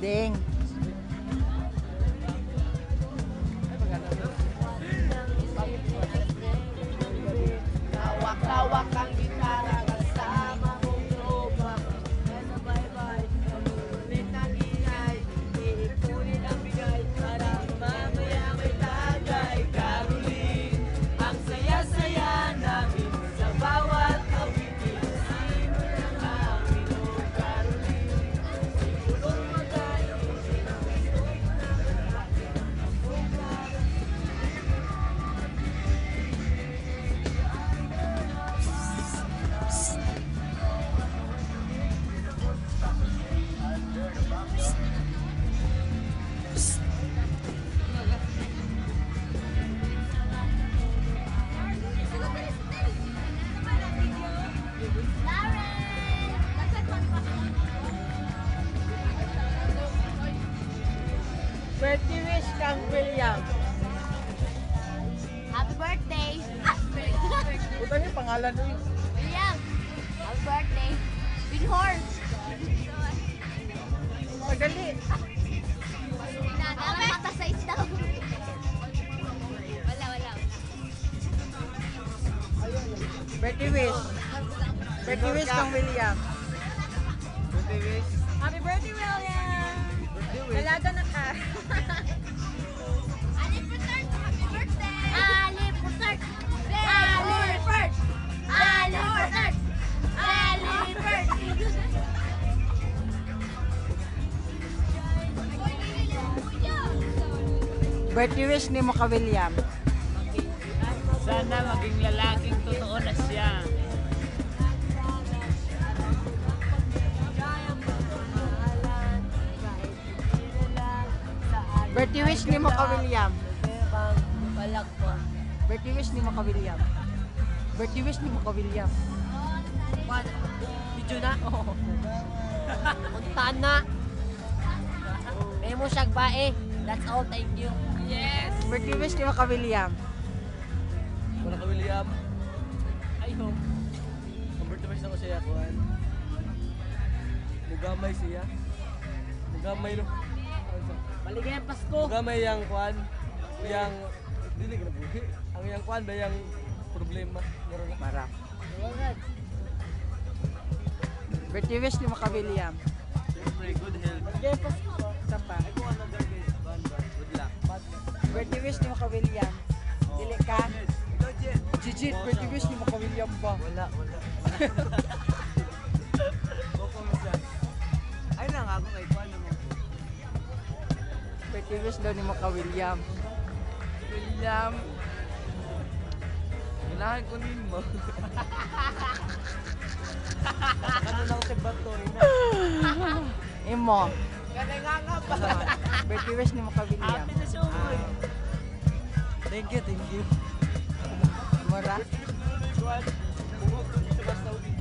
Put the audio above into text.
Ding. Hawak-hawak ang gitara kasama mong tropa. Kaya bye-bye, ulit ang ingay. Iipunin ang bigay para mamaya may tagay. Caroline, ang saya-saya namin sa bawat awitin. Sino ng amin, oh Caroline? Sigurong magaling, sinang-sinong na Birthday wish kang William. Happy birthday! Ito yung pangalan mo. William! Happy birthday! Binhor! Magali. Dalang mata sa isdaw. Wala. Birthday wish. Birthday wish kang William. Birthday wish. Happy birthday, William! Dalaga na ka. Alip Retard! Happy birthday! Alip Retard! Alip Retard! Alip Retard! Alip Retard! Birthday wish ni mo ka William. Sana maging lalaking totoo na siya. Birthday wish ni mo ka William. Balak po. Birthday wish ni mo ka William. Birthday wish ni mo ka William. What? Video na? Oo. Puntaan na. May mo siyang bae. That's all, thank you. Yes! Birthday wish ni mo ka William. Wala ka William. I hope. Ang birthday na ko siya kuan. Mugamay siya. Mugamay no. Maligayang Pasko. Mugamay yang kuan. Yang dili ka nabuhi. Ang yang kuan ba yang problema. Meron na. Para. Birthday wish ni mo ka William. Siyempre, good health. Okay, pas. Sapa. Ay kuan na dagay. Good luck. Birthday wish ni mo ka William. Dili ka. Ikaw, Jen. Jijit, birthday wish ni mo ka William ba? Wala. Boko mo siya. Ay lang ako kay kuan mo. Birthday wish daw ni mo ka William. William. Kailangan ko nimo. Ano lang sa bato ina. Imo. Ganang pa. Birthday wish ni mo ka William. Happy na siya umuwi. Thank you. Mura. Kuan. Bungog sa Saudi.